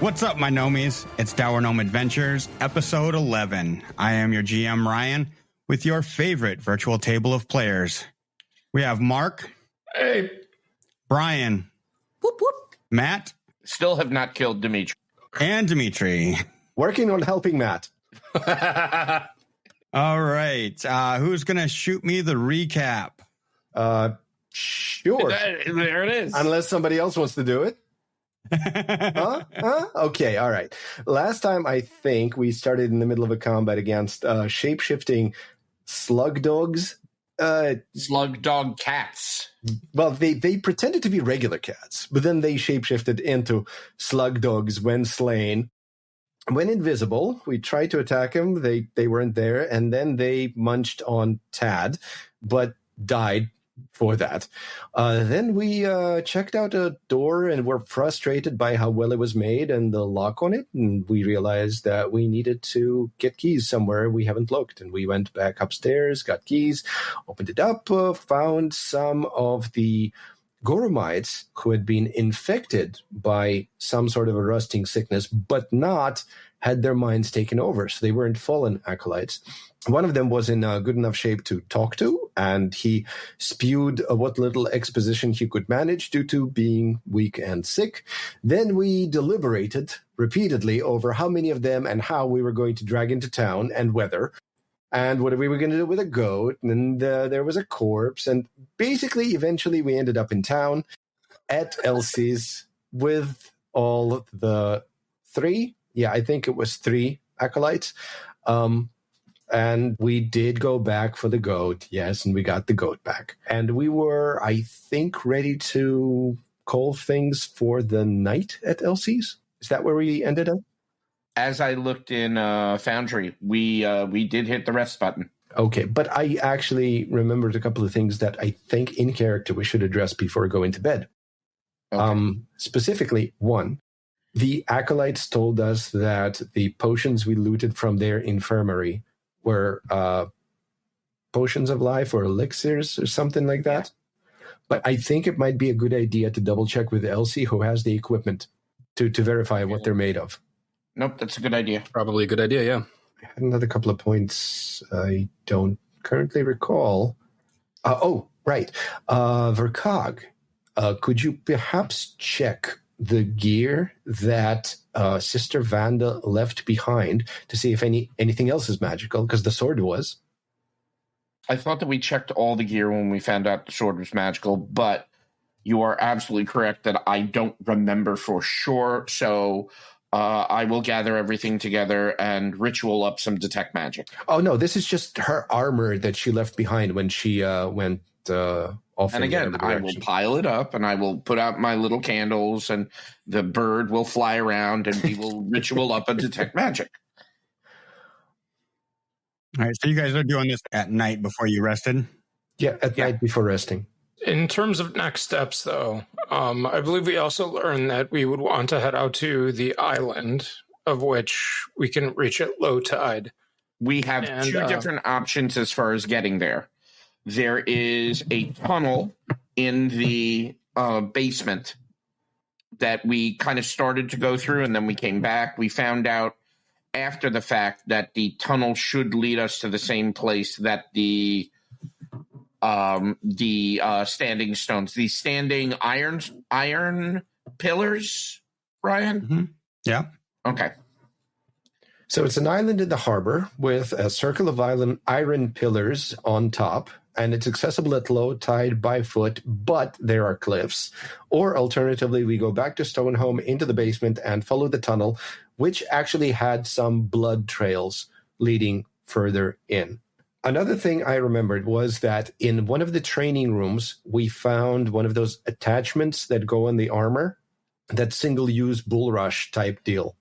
What's up, my gnomies? It's Dour Gnome Adventures, episode 11. I am your GM, Ryan, with your favorite virtual table of players. We have Mark. Hey. Brian. Whoop, whoop. Matt. Still have not killed Dimitri. And Dimitri. Working on helping Matt. All right. Who's going to shoot me the recap? Sure. There it is. Unless somebody else wants to do it. Huh? Okay, all right. Last time, I think we started in the middle of a combat against shape-shifting slug dogs. Slug dog cats. Well, they pretended to be regular cats, but then they shape-shifted into slug dogs when slain. When invisible, we tried to attack them. They weren't there, and then they munched on Tad, but died for that. Then we checked out a door and were frustrated by how well it was made and the lock on it, and we realized that we needed to get keys somewhere we haven't looked, and we went back upstairs, got keys, opened it up, found some of the Goromites who had been infected by some sort of a rusting sickness, but not had their minds taken over, so they weren't fallen acolytes. One of them was in good enough shape to talk to, and he spewed what little exposition he could manage due to being weak and sick. Then we deliberated repeatedly over how many of them and how we were going to drag into town and whether, and what we were going to do with a goat, and there was a corpse, and basically, eventually, we ended up in town at Elsie's with all the three. Yeah, I think it was 3 acolytes. And we did go back for the goat, yes, and we got the goat back. And we were, I think, ready to call things for the night at Elsie's. Is that where we ended up? As I looked in Foundry, we did hit the rest button. Okay, but I actually remembered a couple of things that I think in character we should address before going to bed. Okay. Specifically, 1. The acolytes told us that the potions we looted from their infirmary were potions of life or elixirs or something like that. But I think it might be a good idea to double check with Elsie, who has the equipment, to verify what they're made of. Nope, that's a good idea. Probably a good idea, yeah. I had another couple of points I don't currently recall. Right. Verkog, could you perhaps check the gear that Sister Vanda left behind to see if anything else is magical, because the sword was. I thought that we checked all the gear when we found out the sword was magical, but you are absolutely correct that I don't remember for sure, so I will gather everything together and ritual up some detect magic. Oh, no, this is just her armor that she left behind when she went off. And again, I will pile it up and I will put out my little candles and the bird will fly around and we will ritual up and detect magic. All right, so you guys are doing this at night before you rested? Yeah, at night before resting. In terms of next steps, though, I believe we also learned that we would want to head out to the island, of which we can reach at low tide. We have 2 different options as far as getting there. There is a tunnel in the basement that we kind of started to go through, and then we came back. We found out after the fact that the tunnel should lead us to the same place that the standing stones, the standing iron pillars, Ryan? Mm-hmm. Yeah. Okay. So it's an island in the harbor with a circle of iron pillars on top, and it's accessible at low tide by foot, but there are cliffs. Or alternatively, we go back to Stoneholm into the basement and follow the tunnel, which actually had some blood trails leading further in. Another thing I remembered was that in one of the training rooms, we found one of those attachments that go on the armor, that single-use bullrush type deal.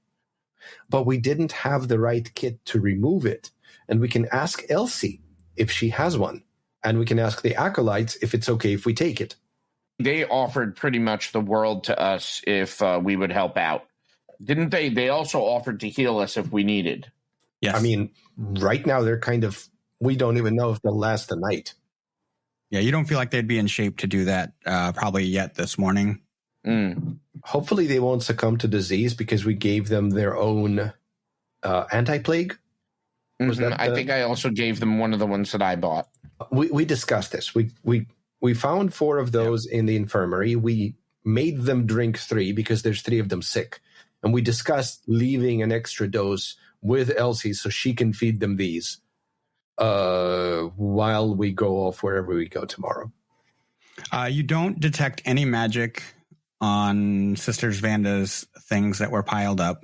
But we didn't have the right kit to remove it. And we can ask Elsie if she has one. And we can ask the acolytes if it's okay if we take it. They offered pretty much the world to us if we would help out. Didn't they? They also offered to heal us if we needed. Yes. I mean, right now they're kind of, we don't even know if they'll last the night. Yeah, you don't feel like they'd be in shape to do that probably yet this morning. Hopefully they won't succumb to disease because we gave them their own anti-plague. I think I also gave them one of the ones that I bought. We discussed this. We found 4 of those in the infirmary. We made them drink 3 because there's 3 of them sick. And we discussed leaving an extra dose with Elsie so she can feed them these while we go off wherever we go tomorrow. You don't detect any magic on Sisters Vanda's things that were piled up.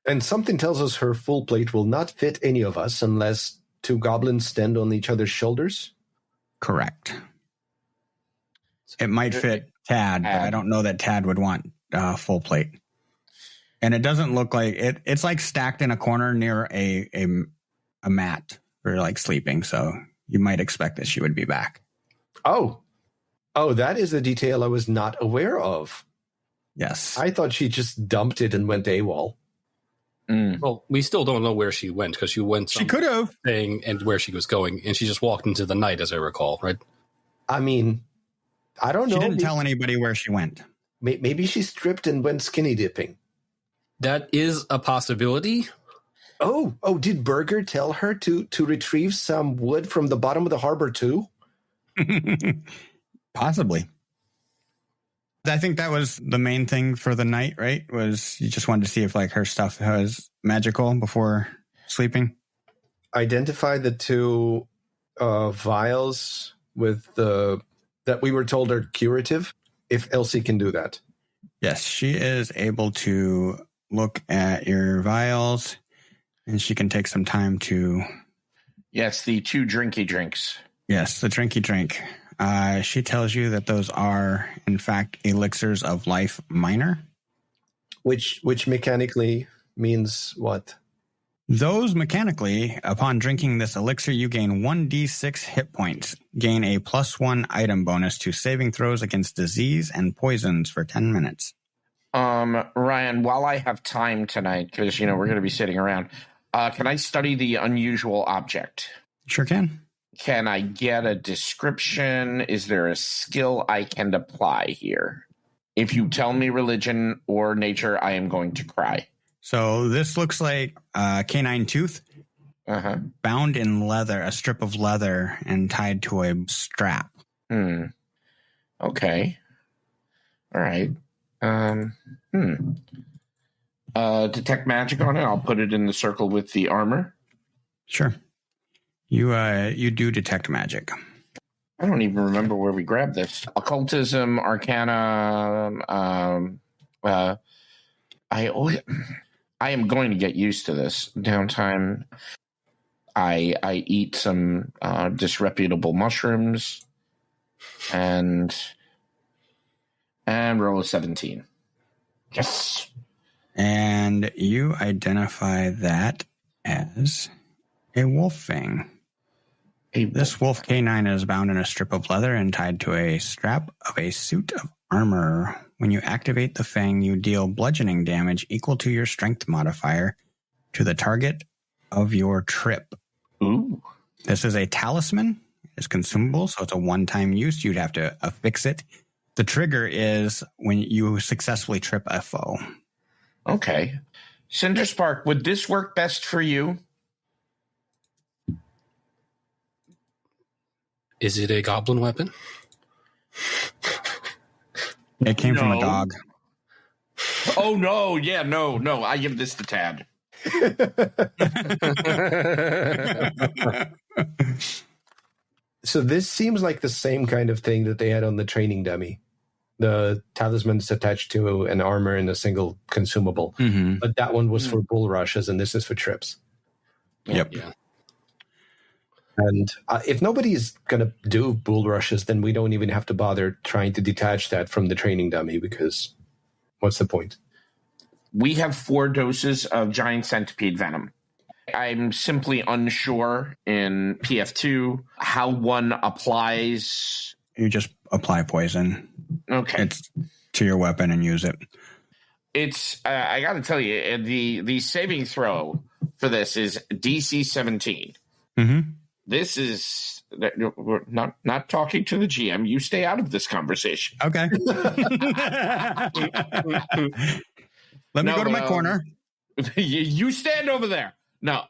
And something tells us her full plate will not fit any of us unless 2 goblins stand on each other's shoulders. Correct. It might fit Tad, but I don't know that Tad would want full plate. And it doesn't look like it. It's like stacked in a corner near a mat for like sleeping. So you might expect that she would be back. Oh, that is a detail I was not aware of. Yes. I thought she just dumped it and went AWOL. Well, we still don't know where she went because she went. She could have saying and where she was going, and she just walked into the night, as I recall. Right? I mean, I don't know. She didn't tell anybody where she went. Maybe she stripped and went skinny dipping. That is a possibility. Oh! Did Berger tell her to retrieve some wood from the bottom of the harbor too? Possibly. I think that was the main thing for the night, right? Was you just wanted to see if like her stuff was magical before sleeping? Identify the 2 vials with that we were told are curative. If Elsie can do that. Yes, she is able to look at your vials, and she can take some time to... Yes, the 2 drinky drinks. Yes, the drinky drink. She tells you that those are, in fact, elixirs of life minor. Which mechanically means what? Those mechanically, upon drinking this elixir, you gain 1d6 hit points, gain a +1 item bonus to saving throws against disease and poisons for 10 minutes. Ryan, while I have time tonight, because, we're going to be sitting around, can I study the unusual object? Sure can. Can I get a description? Is there a skill I can apply here? If you tell me religion or nature, I am going to cry. So this looks like a canine tooth bound in leather, a strip of leather, and tied to a strap. Okay. All right. Detect magic on it. I'll put it in the circle with the armor. Sure. You do detect magic. I don't even remember where we grabbed this. Occultism, Arcana. I am going to get used to this. Downtime. I eat some disreputable mushrooms and roll a 17. Yes. And you identify that as a wolf fang. This wolf canine is bound in a strip of leather and tied to a strap of a suit of armor. When you activate the fang, you deal bludgeoning damage equal to your strength modifier to the target of your trip. Ooh. This is a talisman. It's consumable, so it's a one-time use. You'd have to affix it. The trigger is when you successfully trip a foe. Okay. Cinderspark, would this work best for you? Is it a goblin weapon? It came from a dog. Oh, no. Yeah, no. I give this to Tad. So this seems like the same kind of thing that they had on the training dummy. The talisman's attached to an armor and a single consumable. Mm-hmm. But that one was for bull rushes, and this is for trips. Yep. Yeah. And if nobody's going to do bull rushes, then we don't even have to bother trying to detach that from the training dummy, because what's the point? We have 4 doses of giant centipede venom. I'm simply unsure in PF2 how one applies. You just apply poison. Okay. It's to your weapon and use it. It's, I got to tell you, the saving throw for this is DC 17. Mm-hmm. This is we're not talking to the GM. You stay out of this conversation. Okay. Let me go to my corner. You stand over there. No,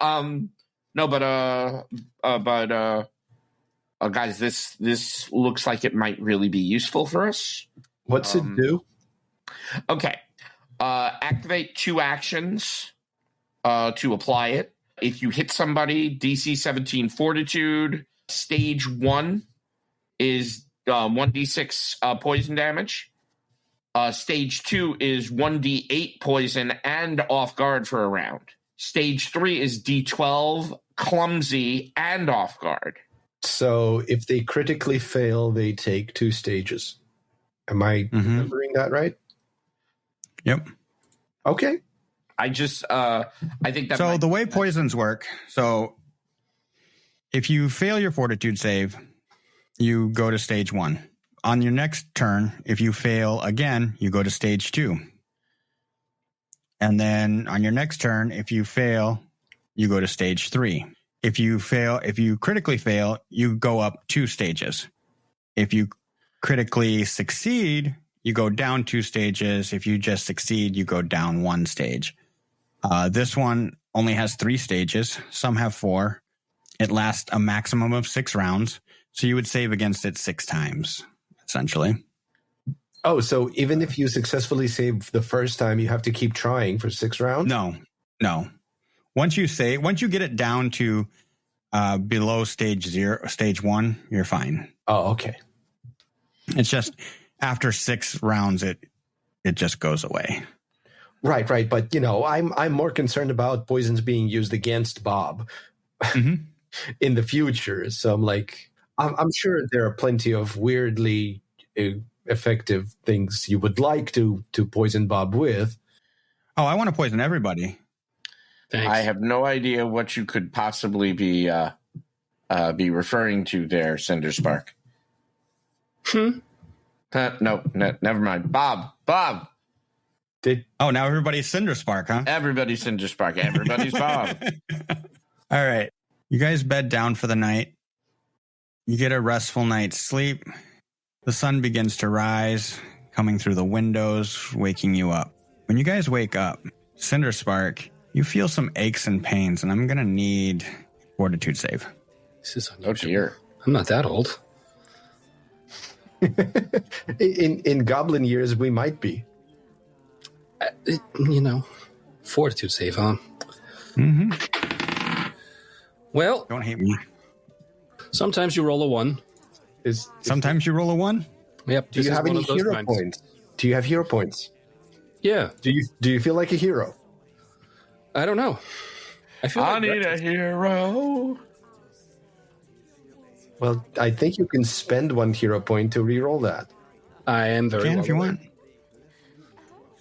guys, this looks like it might really be useful for us. What's it do? Okay. Activate 2 actions to apply it. If you hit somebody, DC 17 Fortitude, stage 1 is 1d6 poison damage. Stage 2 is 1d8 poison and off guard for a round. Stage 3 is d12 clumsy and off guard. So if they critically fail, they take 2 stages. Am I remembering that right? Yep. Okay. I think that. So the way poisons work, so if you fail your fortitude save, you go to stage 1. On your next turn, if you fail again, you go to stage 2. And then on your next turn, if you fail, you go to stage 3. If you critically fail, you go up 2 stages. If you critically succeed, you go down 2 stages. If you just succeed, you go down 1 stage. This one only has 3 stages. Some have 4. It lasts a maximum of 6 rounds. So you would save against it 6 times, essentially. Oh, so even if you successfully save the first time, you have to keep trying for 6 rounds? No. Once you get it down to below stage 1, you're fine. Oh, okay. It's just after 6 rounds, it just goes away. Right. But I'm more concerned about poisons being used against Bob in the future. So I'm like, I'm sure there are plenty of weirdly effective things you would like to poison Bob with. Oh, I want to poison everybody. Thanks. I have no idea what you could possibly be referring to there, Cinderspark. No, never mind. Bob. Now everybody's Cinderspark, huh? Everybody's Cinderspark. Everybody's Bob. All right. You guys bed down for the night. You get a restful night's sleep. The sun begins to rise, coming through the windows, waking you up. When you guys wake up, Cinderspark, you feel some aches and pains, and I'm going to need fortitude save. This is unusual. Oh, dear. I'm not that old. In Goblin years, we might be. Fortitude save, huh? Mm-hmm. Well, don't hate me. Sometimes you roll a 1. Sometimes you roll a 1? Yep. Do you have any hero points? Do you have hero points? Yeah. Do you feel like a hero? I don't know. I need a hero. Well, I think you can spend 1 hero point to re-roll that. I am very well if you aware. want.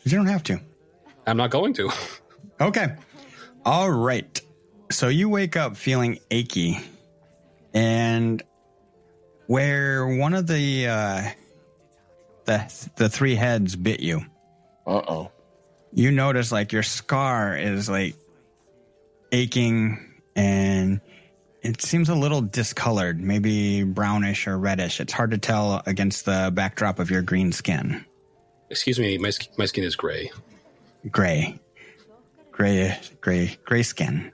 You don't have to. I'm not going to. Okay. All right. So you wake up feeling achy, and where one of the 3 heads bit you. Uh-oh. You notice like your scar is like aching, and it seems a little discolored, maybe brownish or reddish. It's hard to tell against the backdrop of your green skin. Excuse me, my skin is gray. Gray skin.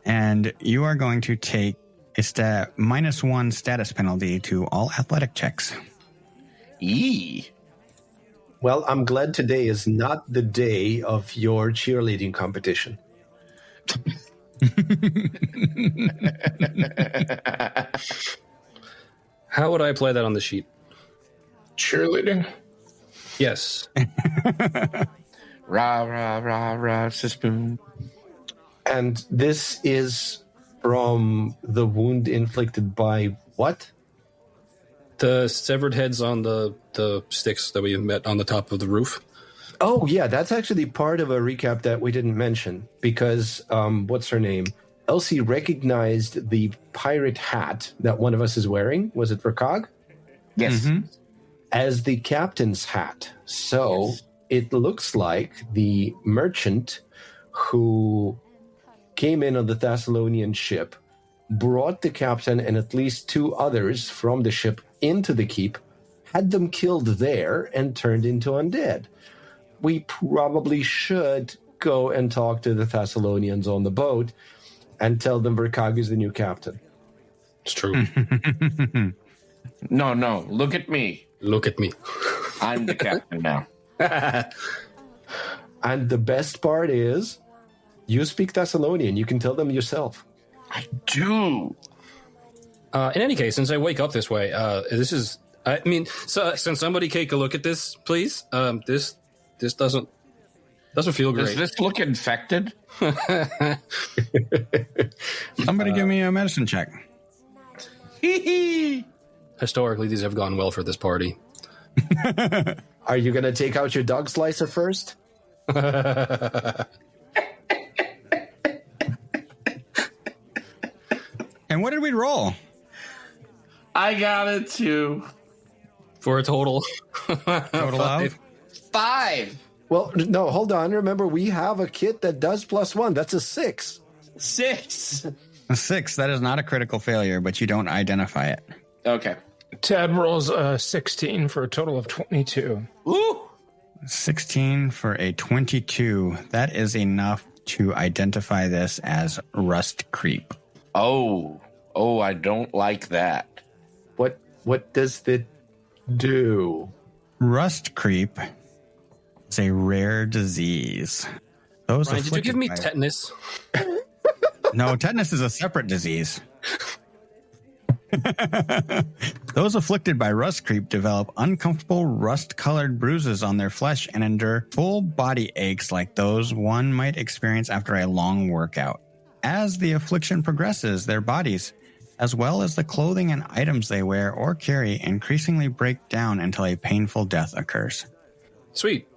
And you are going to take a -1 status penalty to all athletic checks. Eee. Well, I'm glad today is not the day of your cheerleading competition. How would I apply that on the sheet? Cheerleading? Yes. Rah, rah, rah, rah, spoon. And this is from the wound inflicted by what? The severed heads on the sticks that we met on the top of the roof. Oh, yeah, that's actually part of a recap that we didn't mention because, what's her name? Elsie recognized the pirate hat that one of us is wearing. Was it Rakag? Yes. Mm-hmm. As the captain's hat. So it looks like the merchant who came in on the Thessalonian ship brought the captain and at least 2 others from the ship into the keep, had them killed there, and turned into undead. We probably should go and talk to the Thessalonians on the boat and tell them Verkag is the new captain. It's true. No, look at me. Look at me. I'm the captain now. And the best part is, you speak Thessalonian. You can tell them yourself. I do. In any case, since I wake up this way, can somebody take a look at this, please? This doesn't feel great. Does this look infected? Somebody give me a medicine check. Historically, these have gone well for this party. Are you going to take out your dog slicer first? And what did we roll? I got it too. For a total of 5. Well, no, hold on. Remember, we have a kit that does +1. That's a 6. 6. A 6. That is not a critical failure, but you don't identify it. Okay. Tad rolls a 16 for a total of 22. Ooh. 16 for a 22. That is enough to identify this as rust creep. Oh, I don't like that. What does it do? Rust creep is a rare disease. Ryan, did you give me tetanus? No, tetanus is a separate disease. Those afflicted by rust creep develop uncomfortable rust-colored bruises on their flesh and endure full body aches like those one might experience after a long workout. As the affliction progresses, their bodies, as well as the clothing and items they wear or carry, increasingly break down until a painful death occurs. Sweet.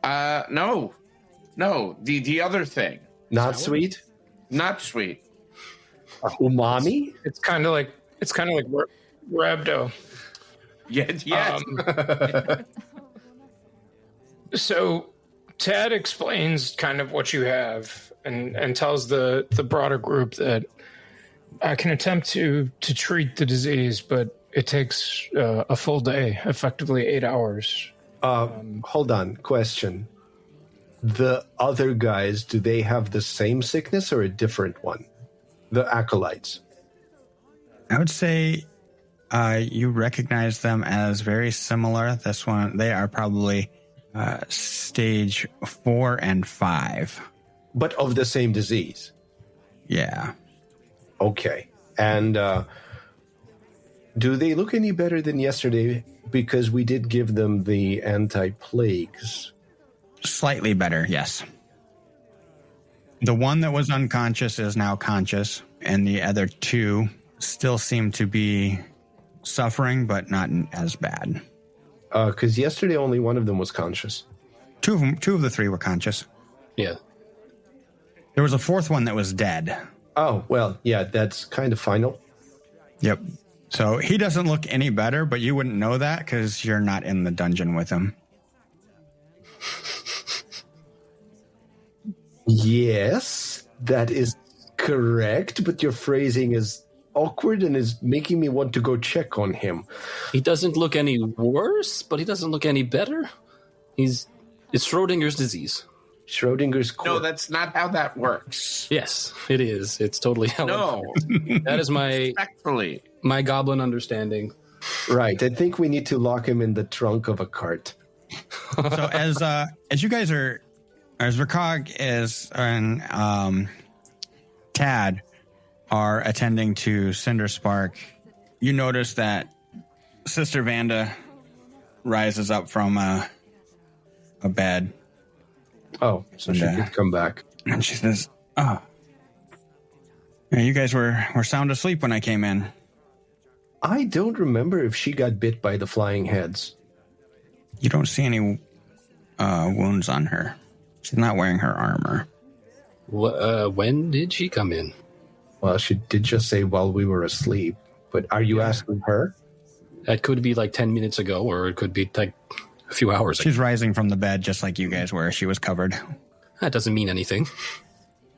No. The other thing. Not sweet? Not sweet. Umami? It's kind of like rhabdo. Yes. So Tad explains kind of what you have and tells the broader group that I can attempt to treat the disease, but it takes a full day, effectively 8 hours. Hold on. Question. The other guys, do they have the same sickness or a different one? The acolytes. I would say you recognize them as very similar. This one, they are probably stage 4 and 5. But of the same disease? Yeah. Okay. And do they look any better than yesterday? Because we did give them the anti-plagues. Slightly better, yes. The one that was unconscious is now conscious, and the other 2 still seem to be suffering, but not as bad. Because yesterday only one of them was conscious. Two of the 3 were conscious. Yeah. There was a 4th one that was dead. Oh, well, yeah, that's kind of final. Yep. So he doesn't look any better, but you wouldn't know that because you're not in the dungeon with him. Yes, that is correct, but your phrasing is awkward and is making me want to go check on him. He doesn't look any worse, but he doesn't look any better. It's Schrodinger's disease. Schrodinger's corpse. No, that's not how that works. Yes, it is. It's totally how it works. That is my goblin understanding. Right. I think we need to lock him in the trunk of a cart. So as you guys are, as Verkag and Tad are attending to Cinderspark, you notice that Sister Vanda rises up from a bed. Oh, so she did come back. And she says, yeah, you guys were sound asleep when I came in. I don't remember if she got bit by the flying heads. You don't see any wounds on her. She's not wearing her armor. When did she come in? Well, she did just say while we were asleep. But are you asking her? That could be like 10 minutes ago, or it could be like a few hours ago. She's rising from the bed just like you guys were. She was covered. That doesn't mean anything.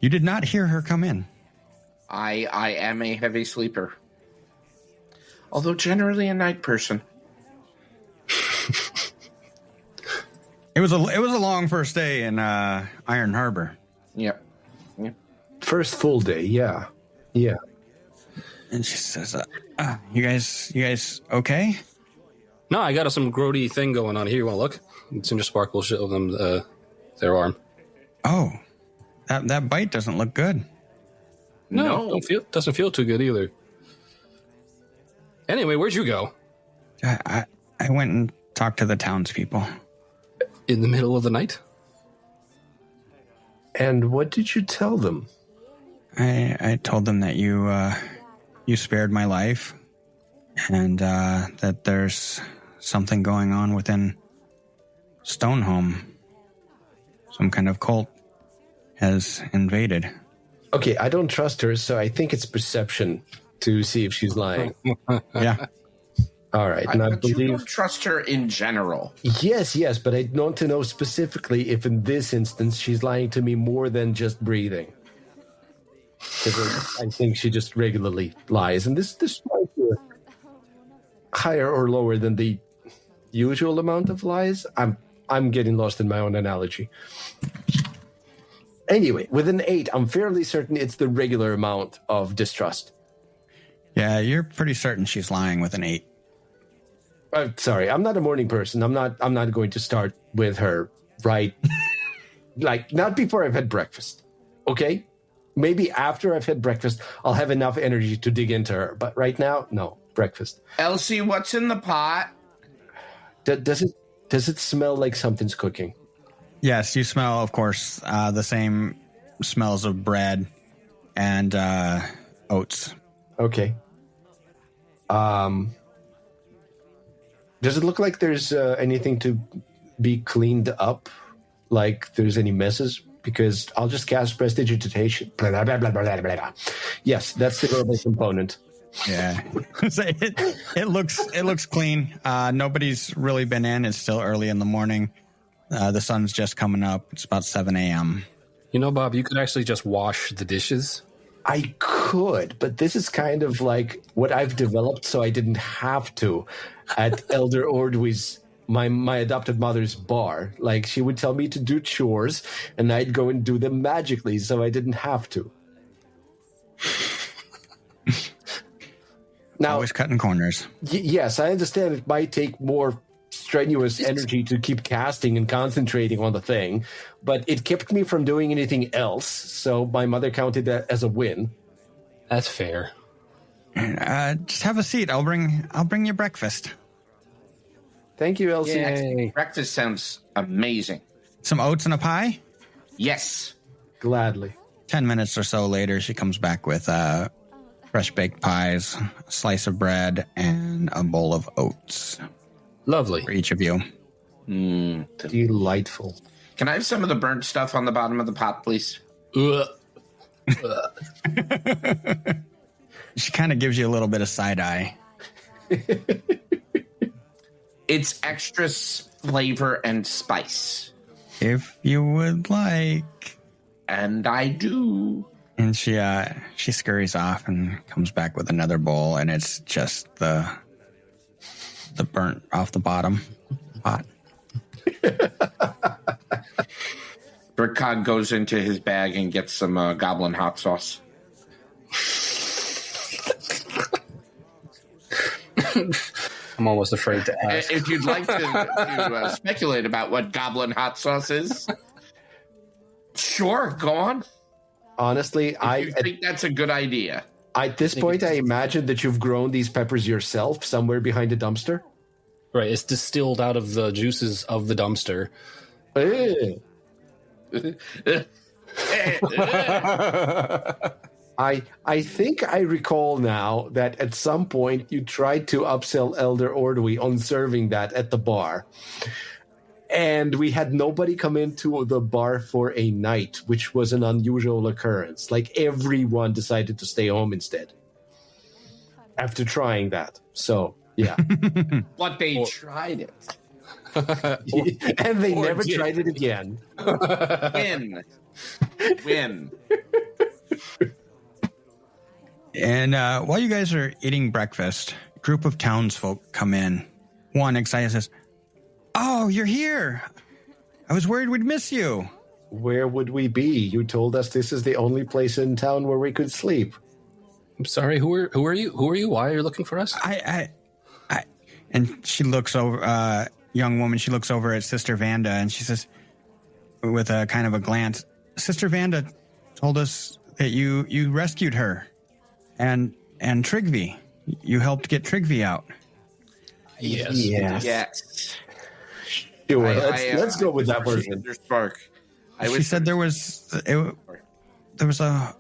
You did not hear her come in. I am a heavy sleeper. Although generally a night person. It was a long first day in Iron Harbor. Yep. First full day, yeah. And she says, "You guys okay?" No, I got some grody thing going on here. You want to look? It's in your sparkle shit of them, their arm. Oh, that bite doesn't look good. No. Doesn't feel too good either. Anyway, where'd you go? I went and talked to the townspeople. In the middle of the night? And what did you tell them? I told them that you spared my life, and that there's something going on within Stoneholm. Some kind of cult has invaded. Okay, I don't trust her, so I think it's perception to see if she's lying. Yeah. All right. But you don't trust her in general. Yes, but I want to know specifically if in this instance she's lying to me more than just breathing. Because I think she just regularly lies. And this might be higher or lower than the usual amount of lies. I'm getting lost in my own analogy. Anyway, with an 8, I'm fairly certain it's the regular amount of distrust. Yeah, you're pretty certain she's lying with an 8. Sorry, I'm not a morning person. I'm not going to start with her right, like not before I've had breakfast. Okay, maybe after I've had breakfast, I'll have enough energy to dig into her. But right now, no breakfast. Elsie, what's in the pot? Does it smell like something's cooking? Yes, you smell, of course, the same smells of bread and oats. Okay. Does it look like there's anything to be cleaned up? Like there's any messes? Because I'll just cast Prestidigitation. Blah, blah, blah, blah, blah, blah, blah. Yes, that's the verbal component. Yeah. it looks clean. Nobody's really been in. It's still early in the morning. The sun's just coming up. It's about 7 a.m. You know, Bob, you could actually just wash the dishes. I could, but this is kind of like what I've developed so I didn't have to at Elder Ordwy's, my adopted mother's bar. Like, she would tell me to do chores, and I'd go and do them magically so I didn't have to. Now, Always cutting corners. Yes, I understand it might take more strenuous energy to keep casting and concentrating on the thing, but it kept me from doing anything else, so my mother counted that as a win. That's fair. Just have a seat. I'll bring you breakfast. Thank you, Elsie. Yay. Breakfast sounds amazing. Some oats and a pie? Yes. Gladly. 10 minutes or so later, she comes back with fresh baked pies, a slice of bread, and a bowl of oats. Lovely. For each of you. Delightful. Can I have some of the burnt stuff on the bottom of the pot, please? She kind of gives you a little bit of side eye. It's extra flavor and spice. If you would like. And I do. And she scurries off and comes back with another bowl, and it's just the burnt off the bottom pot. Brickcog goes into his bag and gets some Goblin hot sauce. I'm almost afraid to ask. If you'd like to speculate about what Goblin hot sauce is, sure, go on. Honestly, I think that's a good idea. At this point, I imagine that you've grown these peppers yourself somewhere behind a dumpster. Right, it's distilled out of the juices of the dumpster. I think I recall now that at some point you tried to upsell Elder Ordwy on serving that at the bar. And we had nobody come into the bar for a night, which was an unusual occurrence. Like, everyone decided to stay home instead after trying that. So, yeah. But they tried it. And they never tried it again. Win. And while you guys are eating breakfast, a group of townsfolk come in. One excited says, "Oh, you're here. I was worried we'd miss you." Where would we be? You told us this is the only place in town where we could sleep. I'm sorry, who are you? Who are you? Why are you looking for us? And she looks over, young woman, she looks over at Sister Vanda and she says, with a kind of a glance, "Sister Vanda told us that you rescued her and Trigvi. You helped get Trigvi out." Yes. Sure, let's go with that version. Spark. She said there was a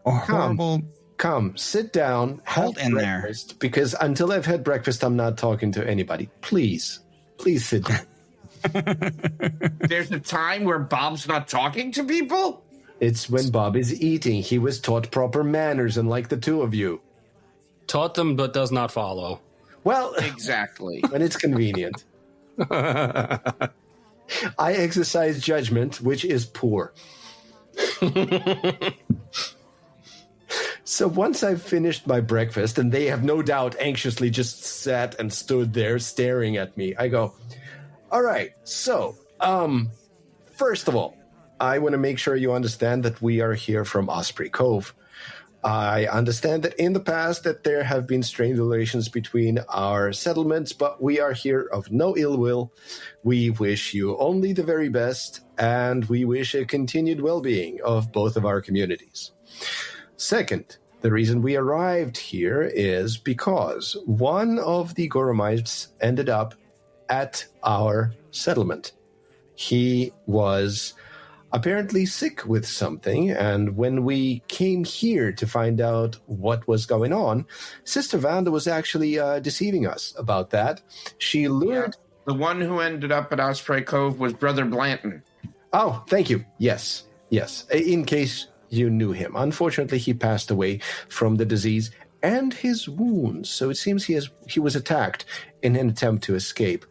horrible... Come, sit down, hold in breakfast, there. Because until I've had breakfast, I'm not talking to anybody. Please sit down. There's a time where Bob's not talking to people? It's when Bob is eating. He was taught proper manners, unlike the two of you. Taught them, but does not follow. Well, exactly. When it's convenient. I exercise judgment, which is poor. So once I've finished my breakfast, and they have no doubt anxiously just sat and stood there staring at me, I go, all right, so, first of all, I want to make sure you understand that we are here from Osprey Cove. I understand that in the past that there have been strained relations between our settlements, but we are here of no ill will. We wish you only the very best, and we wish a continued well-being of both of our communities. Second, the reason we arrived here is because one of the Goromites ended up at our settlement. He was apparently sick with something, and when we came here to find out what was going on, Sister Vanda was actually deceiving us about that. She lured... Yeah. The one who ended up at Osprey Cove was Brother Blanton. Oh, thank you. Yes. In case you knew him. Unfortunately, he passed away from the disease and his wounds, so it seems he was attacked in an attempt to escape.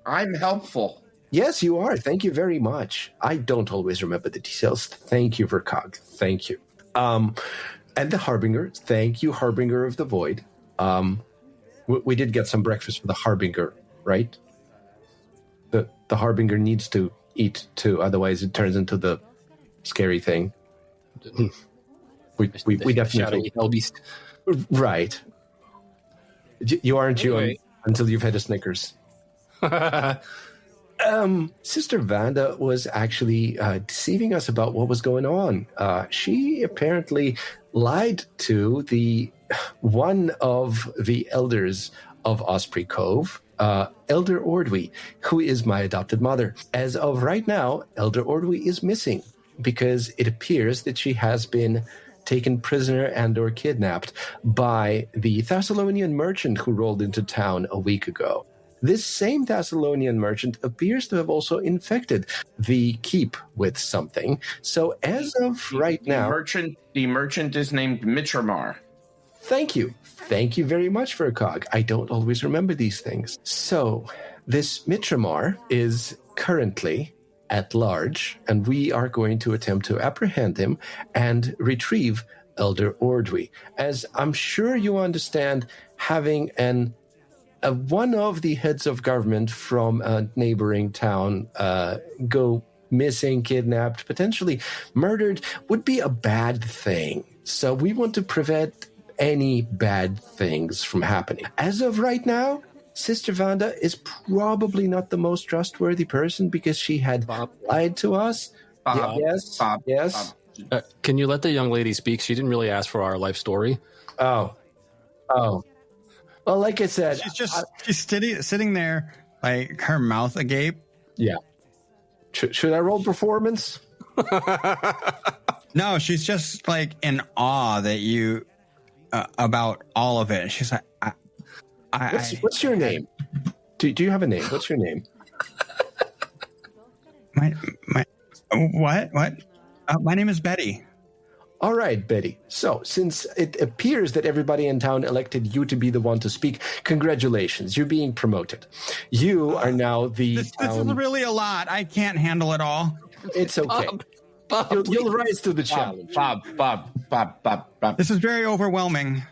I'm helpful. Yes, you are. Thank you very much. I don't always remember the details. Thank you, Vercog. Thank you. And the Harbinger. Thank you, Harbinger of the Void. We did get some breakfast for the Harbinger, right? The Harbinger needs to eat too, otherwise it turns into the scary thing. We definitely hell beast. Right. You aren't anyway. Until you've had a Snickers. Sister Vanda was actually deceiving us about what was going on. She apparently lied to one of the elders of Osprey Cove, Elder Ordwy, who is my adopted mother. As of right now, Elder Ordwy is missing because it appears that she has been taken prisoner and or kidnapped by the Thessalonian merchant who rolled into town a week ago. This same Thessalonian merchant appears to have also infected the keep with something. So as of right now... The merchant is named Mitramar. Thank you. Thank you very much, Vercog. I don't always remember these things. So this Mitramar is currently at large, and we are going to attempt to apprehend him and retrieve Elder Ordwy. As I'm sure you understand, having one of the heads of government from a neighboring town go missing, kidnapped, potentially murdered would be a bad thing. So we want to prevent any bad things from happening. As of right now, Sister Vanda is probably not the most trustworthy person because she had lied to us. Bob. Yes. Can you let the young lady speak? She didn't really ask for our life story. Oh. Well, like I said, she's sitting there, like her mouth agape. Yeah. Should I roll performance? No, she's just like in awe that you about all of it. She's like, what's your name? Do you have a name? What's your name? My what? My name is Betty. All right, Betty. So, since it appears that everybody in town elected you to be the one to speak, congratulations. You're being promoted. You are now the This is really a lot. I can't handle it all. It's okay. Bob, You'll rise to the challenge. Bob. This is very overwhelming.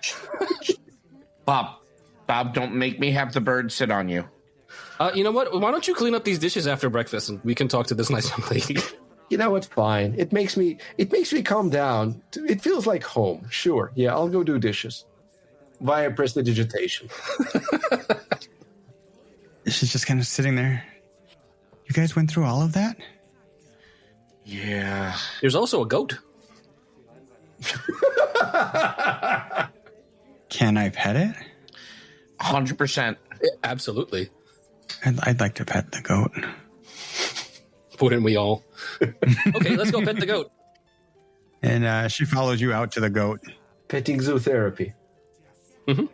Bob, don't make me have the bird sit on you. You know what? Why don't you clean up these dishes after breakfast and we can talk to this nice young lady? You know what? Fine. It makes me calm down. It feels like home. Sure. Yeah, I'll go do dishes via prestidigitation. She's just kind of sitting there. You guys went through all of that? Yeah. There's also a goat. Can I pet it? 100%. Absolutely. I'd like to pet the goat. Wouldn't we all? Okay, let's go pet the goat. And she follows you out to the goat. Petting zoo therapy. Mm-hmm.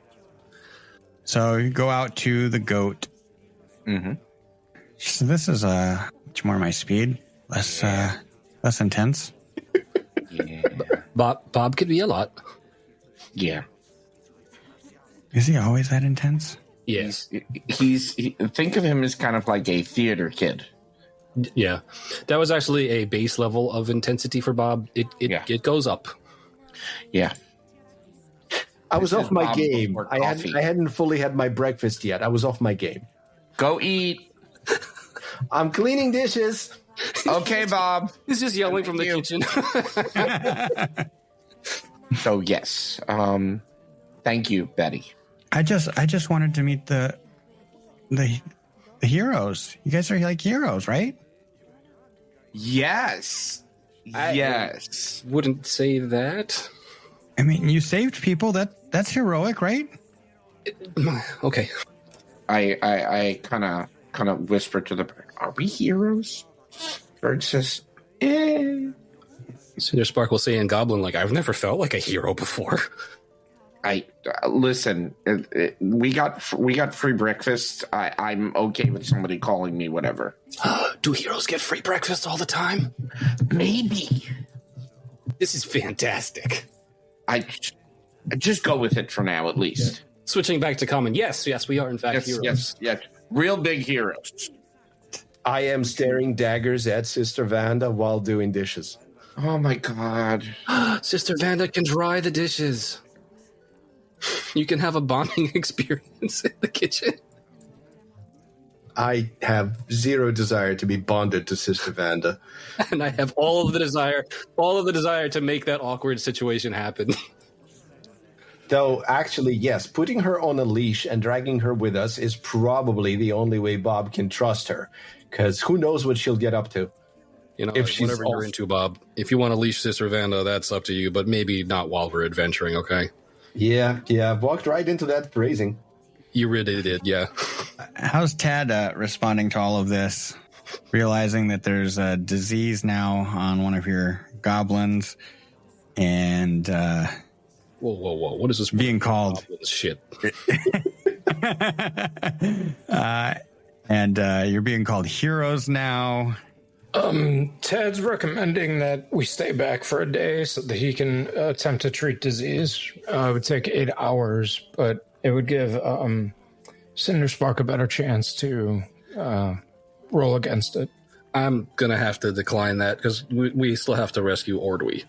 So you go out to the goat. Mm-hmm. So this is much more my speed, less intense. Yeah. Bob could be a lot. Yeah. Is he always that intense? Yes. He's think of him as kind of like a theater kid. Yeah. That was actually a base level of intensity for Bob. It goes up. Yeah. I was off my Bob game. before I coffee. hadn't fully had my breakfast yet. I was off my game. Go eat. I'm cleaning dishes. Okay, Bob. He's just yelling from the kitchen. So yes. Thank you, Betty. I just wanted to meet the heroes. You guys are like heroes, right? Yes. Yes. Wouldn't say that. I mean, you saved people. That's heroic, right? Okay. I kind of whisper to the bird, "Are we heroes?" Bird says, Cinder Spark will say in Goblin, like, I've never felt like a hero before. I listen. We got free breakfast. I'm okay with somebody calling me whatever. Do heroes get free breakfast all the time? Maybe. This is fantastic. I just go with it for now, at least. Yeah. Switching back to common. Yes, we are in fact heroes. Yes. Real big heroes. I am staring daggers at Sister Vanda while doing dishes. Oh my god. Sister Vanda can dry the dishes. You can have a bonding experience in the kitchen. I have zero desire to be bonded to Sister Vanda. And I have all of the desire to make that awkward situation happen. Though, actually, yes, putting her on a leash and dragging her with us is probably the only way Bob can trust her. Because who knows what she'll get up to. You know, if she's whatever you're into, Bob. If you want to leash Sister Vanda, that's up to you, but maybe not while we're adventuring, okay? Yeah, I've walked right into that phrasing. You really did, yeah. How's Tad responding to all of this? Realizing that there's a disease now on one of your goblins, and Whoa! What is this being called shit? And you're being called heroes now. Ted's recommending that we stay back for a day so that he can attempt to treat disease. It would take 8 hours, but it would give Cinder Spark a better chance to roll against it. I'm going to have to decline that because we still have to rescue Ordwy.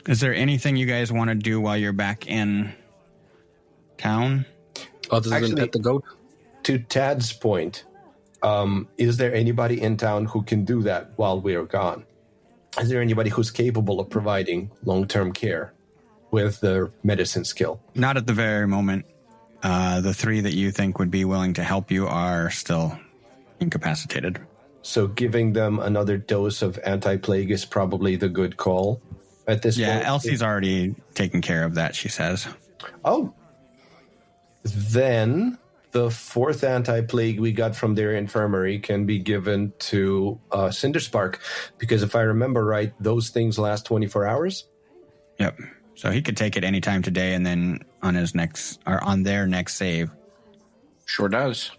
Is there anything you guys want to do while you're back in town? Other than pet the goat? To Tad's point, is there anybody in town who can do that while we are gone? Is there anybody who's capable of providing long-term care with their medicine skill? Not at the very moment. The 3 that you think would be willing to help you are still incapacitated. So giving them another dose of anti-plague is probably the good call at this point? Yeah, Elsie's already taken care of that, she says. Oh. Then the 4th anti-plague we got from their infirmary can be given to Cinder Spark, because if I remember right, those things last 24 hours? Yep. So he could take it anytime today and then on their next save. Sure does.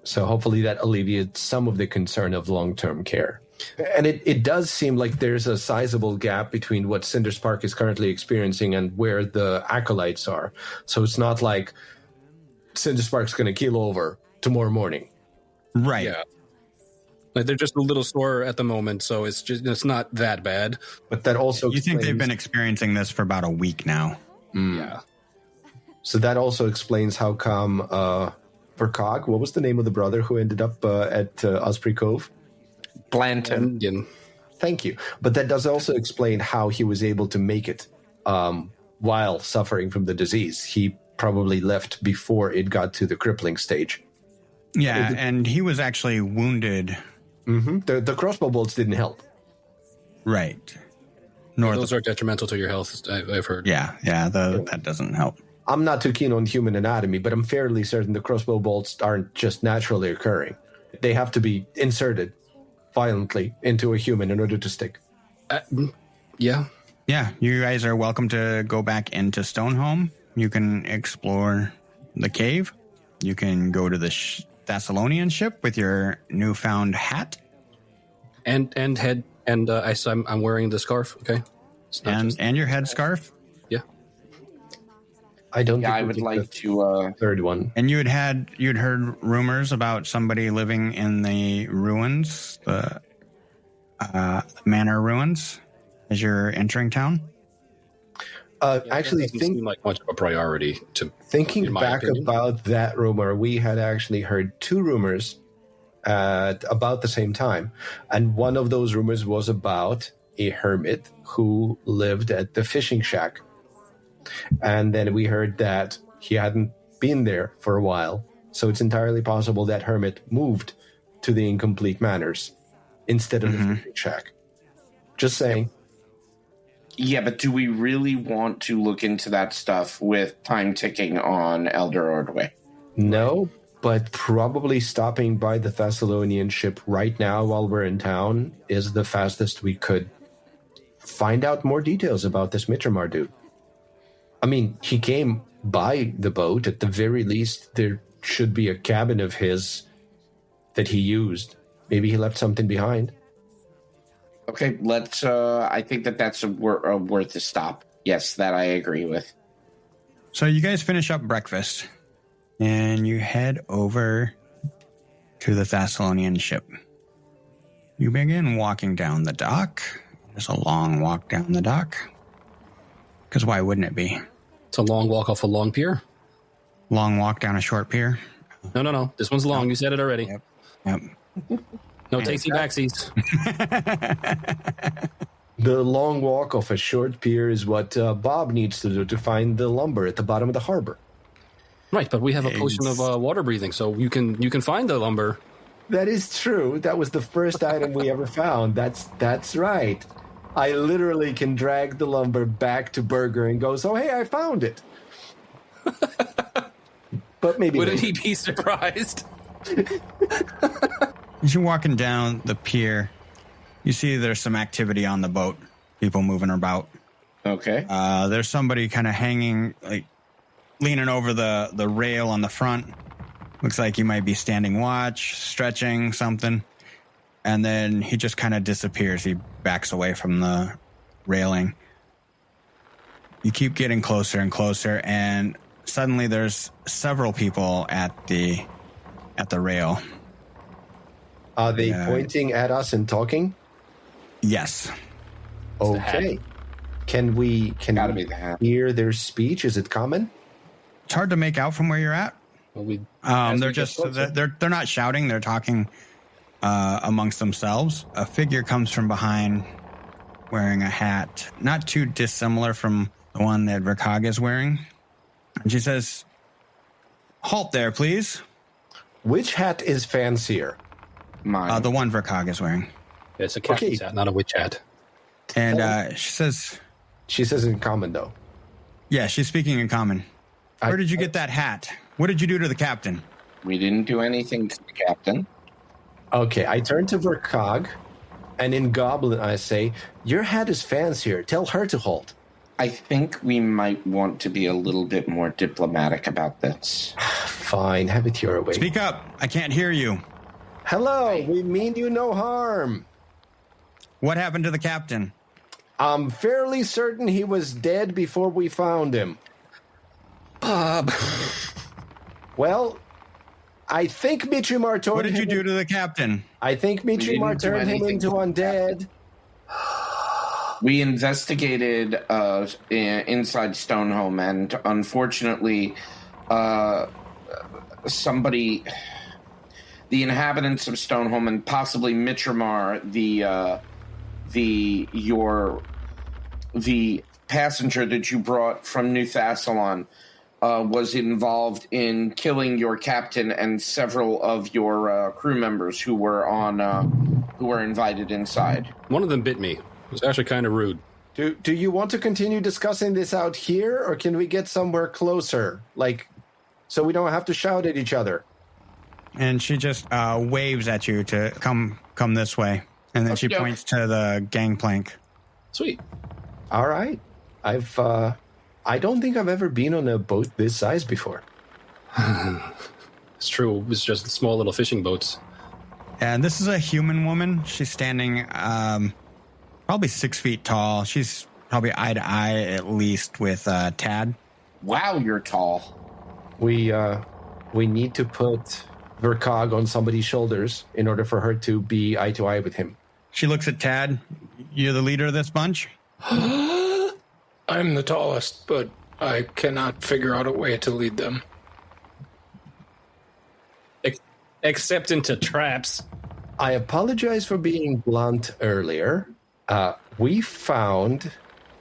So hopefully that alleviates some of the concern of long-term care. And it does seem like there's a sizable gap between what Cinder Spark is currently experiencing and where the acolytes are. So it's not like Cinder Spark's going to keel over tomorrow morning. Right. Yeah. Like they're just a little sore at the moment, so it's not that bad. But that also You think they've been experiencing this for about a week now. Yeah. So that also explains how come Verkog, what was the name of the brother who ended up at Osprey Cove? Blanton. Thank you. But that does also explain how he was able to make it while suffering from the disease. He probably left before it got to the crippling stage. Yeah, and he was actually wounded. Mm-hmm. The crossbow bolts didn't help. Right. Those are detrimental to your health, I've heard. Yeah, that doesn't help. I'm not too keen on human anatomy, but I'm fairly certain the crossbow bolts aren't just naturally occurring. They have to be inserted violently into a human in order to stick. Yeah. Yeah, you guys are welcome to go back into Stoneholm. You can explore the cave. You can go to the Thessalonian ship with your newfound hat. And head, and I'm wearing the scarf, okay? And your headscarf. Yeah. I don't. Yeah, I would like to. Third one. And you'd heard rumors about somebody living in the ruins, the manor ruins, as you're entering town. Actually, seem like much of a priority to. Thinking back about that rumor, we had actually heard two rumors at about the same time, and one of those rumors was about a hermit who lived at the fishing shack. And then we heard that he hadn't been there for a while. So it's entirely possible that hermit moved to the incomplete manors instead of the fishing shack. Just saying. Yeah, but do we really want to look into that stuff with time ticking on Elder Ordway? No, but probably stopping by the Thessalonian ship right now while we're in town is the fastest we could find out more details about this Mitramar dude. I mean, he came by the boat. At the very least, there should be a cabin of his that he used. Maybe he left something behind. Okay, let's. I think that's worth a stop. Yes, that I agree with. So you guys finish up breakfast, and you head over to the Thessalonian ship. You begin walking down the dock. There's a long walk down the dock. Because why wouldn't it be? It's a long walk off a long pier. Long walk down a short pier? No. This one's long. You said it already. Yep. No takesy backsies. The long walk off a short pier is what Bob needs to do to find the lumber at the bottom of the harbor. Right, but we have a potion of water breathing, so you can find the lumber. That is true. That was the first item we ever found. That's right. I literally can drag the lumber back to Burger and go, so hey, I found it. But maybe wouldn't he be surprised? As you're walking down the pier, you see there's some activity on the boat. People moving about. Okay. There's somebody kind of hanging, like leaning over the rail on the front. Looks like he might be standing watch, stretching something. And then he just kind of disappears. He backs away from the railing. You keep getting closer and closer, and suddenly there's several people at the rail. Are they pointing at us and talking? Yes. Okay. Can we hear their speech? Is it common? It's hard to make out from where you're at. Well, they're not shouting. They're talking amongst themselves. A figure comes from behind wearing a hat, not too dissimilar from the one that Verkog is wearing. And she says, "Halt there, please." Which hat is fancier? Mine. The one Verkog is wearing. It's a captain's hat, not a witch hat. And she says... She says in common, though. Yeah, she's speaking in common. Where did you get that hat? What did you do to the captain? We didn't do anything to the captain. Okay, I turn to Verkog, and in Goblin I say, your hat is fancier. Tell her to halt. I think we might want to be a little bit more diplomatic about this. Fine, have it your way. Speak up. I can't hear you. Hello, we mean you no harm. What happened to the captain? I'm fairly certain he was dead before we found him. Bob. Well, I think Mitrimar turned What did you do to the captain? I think Mitrimar turned him into undead. We investigated inside Stonehome, and unfortunately, the inhabitants of Stonehome, and possibly Mitrimar, the passenger that you brought from New Thassalon, was involved in killing your captain and several of your crew members who were invited inside. One of them bit me. It was actually kind of rude. Do you want to continue discussing this out here, or can we get somewhere closer? Like, so we don't have to shout at each other. And she just waves at you to come this way. And then she points to the gangplank. Sweet. All right. I don't think I've ever been on a boat this size before. It's true. It was just small little fishing boats. And this is a human woman. She's standing probably 6 feet tall. She's probably eye to eye at least with Tad. Wow, you're tall. We need to put Verkog on somebody's shoulders in order for her to be eye to eye with him. She looks at Tad. You're the leader of this bunch? I'm the tallest, but I cannot figure out a way to lead them. Except into traps. I apologize for being blunt earlier. We found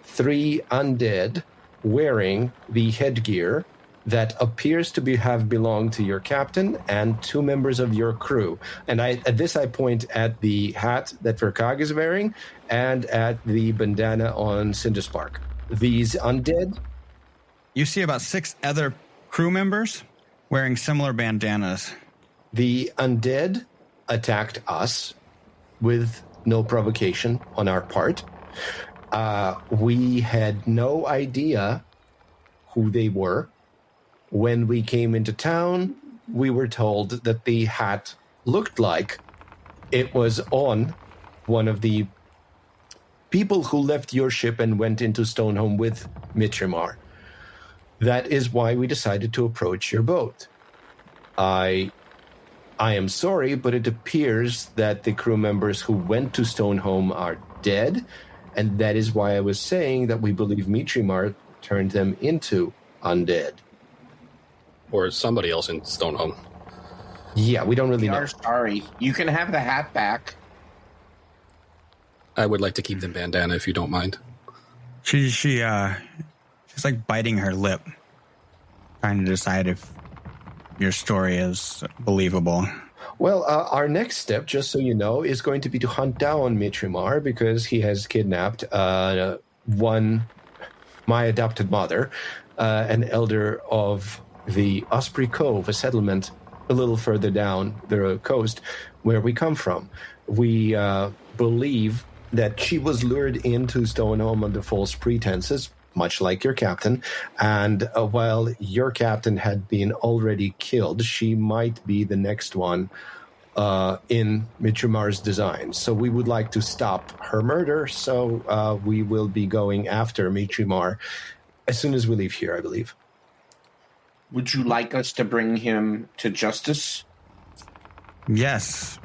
3 undead wearing the headgear that appears to have belonged to your captain and 2 members of your crew. And I point at the hat that Verkog is wearing and at the bandana on Cinderspark. These undead? You see about 6 other crew members wearing similar bandanas. The undead attacked us with no provocation on our part. We had no idea who they were. When we came into town, we were told that the hat looked like it was on one of the people who left your ship and went into Stonehome with Mitrimar. That is why we decided to approach your boat. I am sorry, but it appears that the crew members who went to Stonehome are dead, and that is why I was saying that we believe Mitrimar turned them into undead. Or somebody else in Stonehome. Yeah, we don't really know. Sorry. You can have the hat back. I would like to keep the bandana if you don't mind. She's like biting her lip, trying to decide if your story is believable. Well, our next step, just so you know, is going to be to hunt down Mitrimar because he has kidnapped my adopted mother, an elder of the Osprey Cove, a settlement a little further down the coast where we come from. We believe that she was lured into Stonehome under false pretenses, much like your captain, and while your captain had been already killed, she might be the next one in Mitrimar's design. So we would like to stop her murder, so we will be going after Mitrimar as soon as we leave here, I believe. Would you like us to bring him to justice? Yes.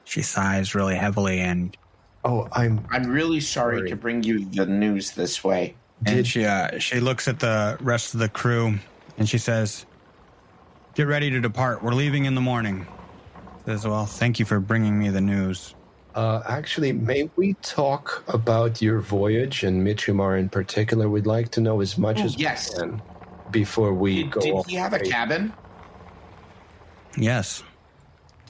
She sighs really heavily, and I'm really sorry to bring you the news this way. And she looks at the rest of the crew, and she says, "Get ready to depart. We're leaving in the morning." Says, "Well, thank you for bringing me the news." Actually, may we talk about your voyage and Mitrimar in particular? We'd like to know as much as we can before we go. Did he have a cabin? Yes.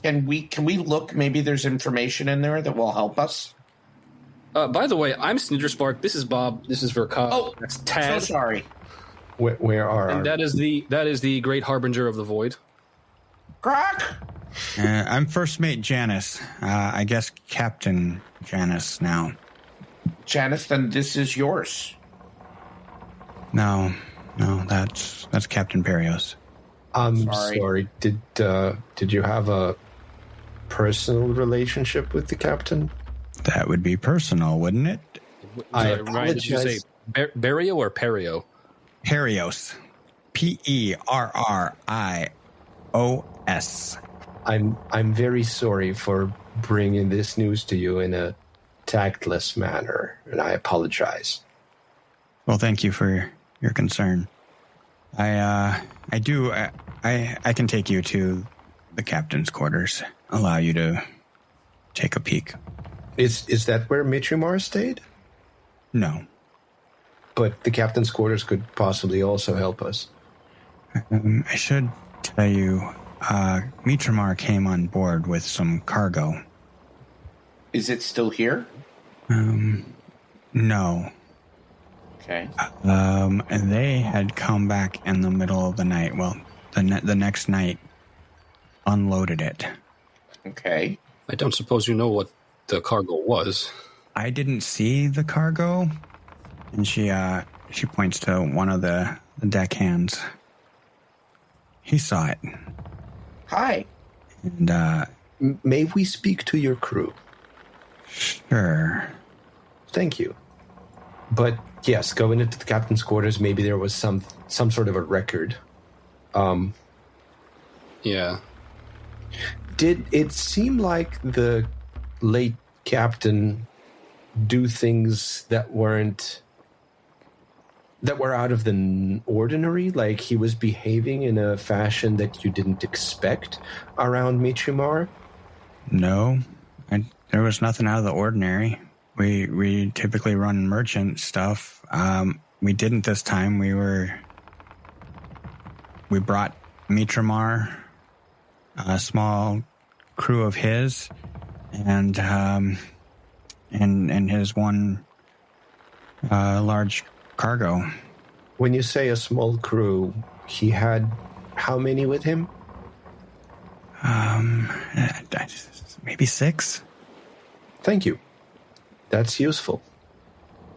Can we look? Maybe there's information in there that will help us. By the way, I'm Cinderspark. This is Bob. This is Verkog. Oh, that's Tad. So sorry. Where are? And that is the great harbinger of the void. Croc. I'm First Mate Janice. I guess Captain Janice now. Janice, then this is yours. No, that's Captain Perios. I'm sorry. Did you have a personal relationship with the captain? That would be personal, wouldn't it? I Ryan, did you say Berio or Perio? Perios. Perrios. I'm very sorry for bringing this news to you in a tactless manner, and I apologize. Well, thank you for your concern. I can take you to the captain's quarters. Allow you to take a peek. Is that where Mitrimar stayed? No. But the captain's quarters could possibly also help us. I should tell you, Mitrimar came on board with some cargo. Is it still here? No. Okay. And they had come back in the middle of the night. Well, the next night, unloaded it. Okay. I don't suppose you know what the cargo was. I didn't see the cargo, and she points to one of the deckhands. He saw it. Hi. And may we speak to your crew? Sure. Thank you. But yes, going into the captain's quarters, maybe there was some sort of a record. Yeah. Did it seem like the late captain do things that were out of the ordinary? Like he was behaving in a fashion that you didn't expect around Mitrimar? No, there was nothing out of the ordinary. We typically run merchant stuff. We didn't this time. We brought Mitrimar, a small crew of his, and his one large cargo. When you say a small crew, he had how many with him? Maybe 6. Thank you. That's useful.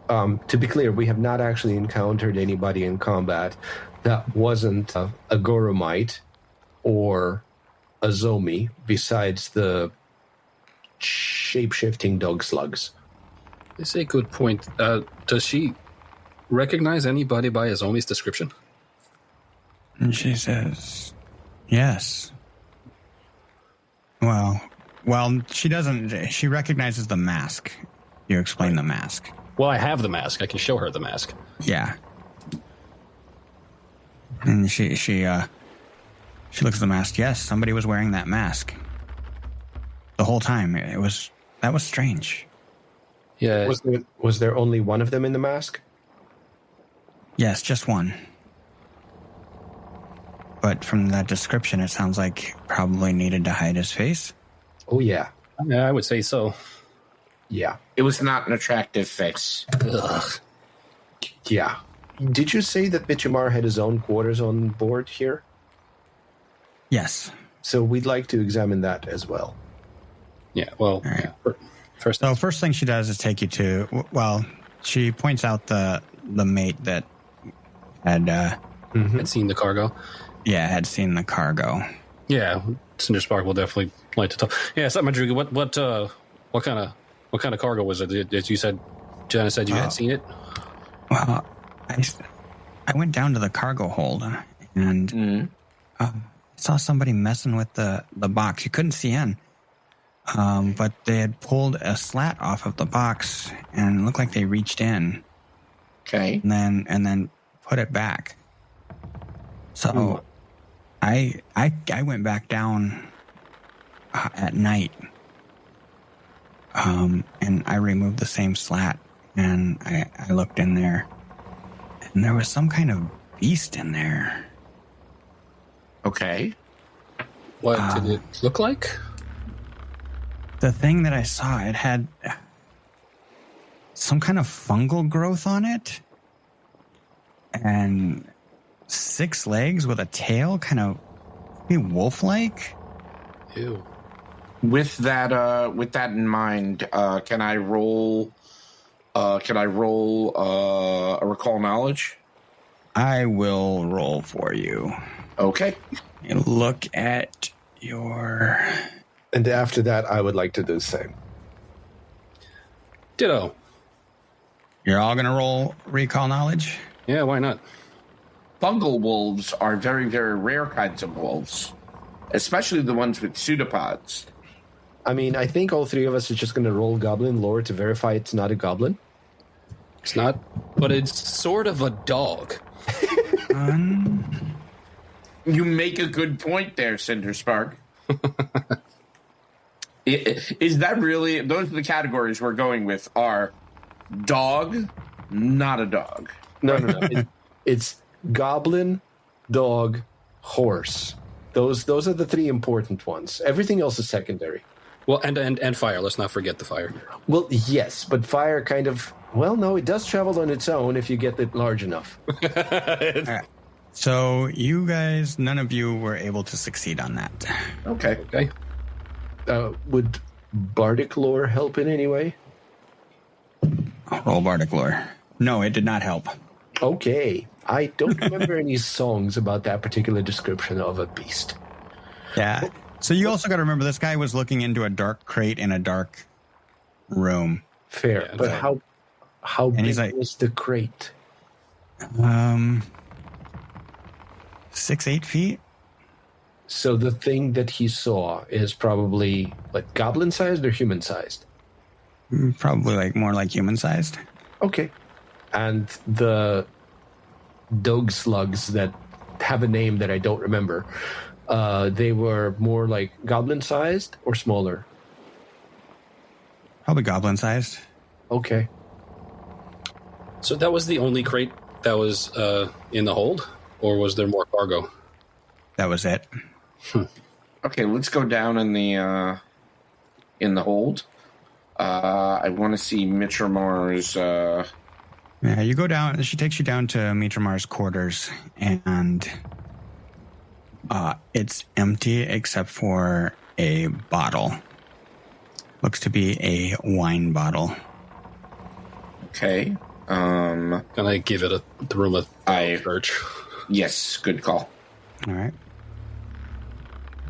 To be clear, we have not actually encountered anybody in combat that wasn't a Goromite or a Zomi besides the shape-shifting dog slugs. It's a good point. Does she recognize anybody by Azomi's description? And she says, yes. Well, she doesn't. She recognizes the mask. You explain the mask. Well, I have the mask. I can show her the mask. Yeah. And she looks at the mask. Yes, somebody was wearing that mask the whole time. That was strange. Yeah. Was there only one of them in the mask? Yes, just one. But from that description, it sounds like probably needed to hide his face. Oh, yeah. Yeah, I would say so. Yeah. It was not an attractive face. Ugh. Yeah. Did you say that Mitrimar had his own quarters on board here? Yes. So we'd like to examine that as well. Yeah, well, right. Yeah. First thing she does is take you to, well, she points out the mate that had seen the cargo. Yeah, had seen the cargo. Yeah, Cinder Spark will definitely like to talk. Yeah, so Madriga, what kind of cargo was it? As you said, Jenna said you had seen it. Well, I went down to the cargo hold and saw somebody messing with the box. You couldn't see in, but they had pulled a slat off of the box and it looked like they reached in. Okay, and then put it back. So I went back down at night, and I removed the same slat, and I looked in there, and there was some kind of beast in there. Okay. What did it look like? The thing that I saw, it had some kind of fungal growth on it, and 6 legs with a tail, kind of wolf-like. Ew. With that in mind, can I roll a recall knowledge? I will roll for you. Okay. You look at your... And after that, I would like to do the same. Ditto. You're all going to roll recall knowledge? Yeah, why not? fungal wolves are very, very rare kinds of wolves, especially the ones with pseudopods. I mean, I think all three of us are just going to roll goblin lore to verify it's not a goblin. It's not, but it's sort of a dog. You make a good point there, Cinderspark. Is that really... Those are the categories we're going with are dog, not a dog. No. It's goblin, dog, horse. Those are the three important ones. Everything else is secondary. Well, and fire. Let's not forget the fire. Well, yes, but fire kind of... Well, no, it does travel on its own if you get it large enough. All right. So you guys, none of you were able to succeed on that. Okay. Would Bardic lore help in any way? Roll Bardic lore. No, it did not help. Okay. I don't remember any songs about that particular description of a beast. Yeah. So you also got to remember this guy was looking into a dark crate in a dark room. Fair. Yeah, but how big was the crate? 6-8 feet. So the thing that he saw is probably like goblin sized or human sized? Probably more like human sized. Okay. And the dog slugs that have a name that I don't remember, they were more like goblin sized or smaller? Probably goblin sized. Okay. So that was the only crate that was in the hold, or was there more cargo? That was it. Okay, let's go down in the hold. I want to see Mitramar's. Yeah, you go down. She takes you down to Mitramar's quarters, and it's empty except for a bottle. Looks to be a wine bottle. Okay. Can I give the room a search? Yes, good call. All right.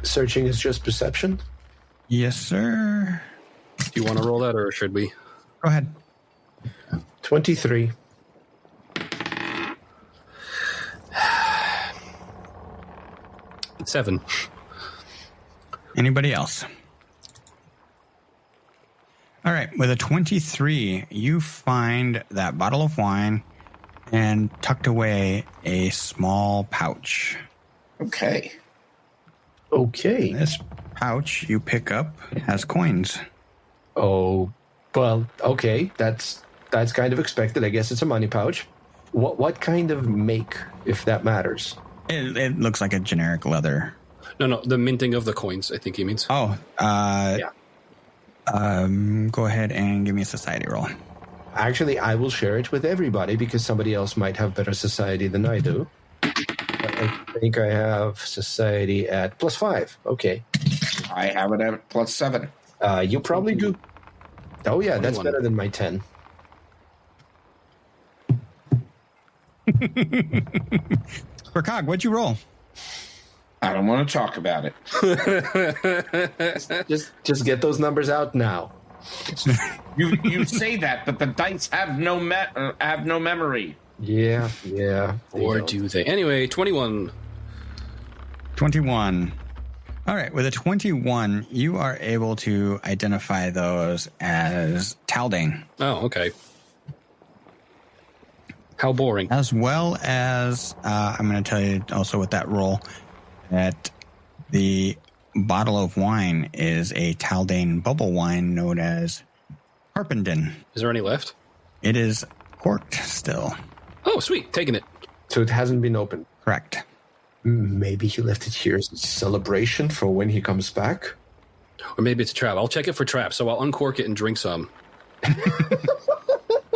Searching is just perception? Yes, sir. Do you want to roll that, or should we? Go ahead. 23. Seven. Anybody else? All right. With a 23, you find that bottle of wine and tucked away a small pouch. Okay. This pouch you pick up has coins. Oh, well, okay. That's kind of expected. I guess it's a money pouch. What kind of make, if that matters? It looks like a generic leather. No, the minting of the coins, I think he means. Oh, yeah. Go ahead and give me a society roll. Actually, I will share it with everybody because somebody else might have better society than I do. I think I have society at +5. Okay. I have it at +7. You probably do. Oh, yeah, 21. That's better than my 10. Rakag, what'd you roll? I don't want to talk about it. just get those numbers out now. You say that, but the dice have no memory. Yeah. Or do they? Anyway, 21. 21. All right, with a 21, you are able to identify those as Taldane. Oh, okay. How boring. As well as, I'm going to tell you also with that roll, that the bottle of wine is a Taldane bubble wine known as Harpenden. Is there any left? It is corked still. Oh, sweet. Taking it. So it hasn't been opened. Correct. Maybe he left it here as a celebration for when he comes back. Or maybe it's a trap. I'll check it for traps, so I'll uncork it and drink some.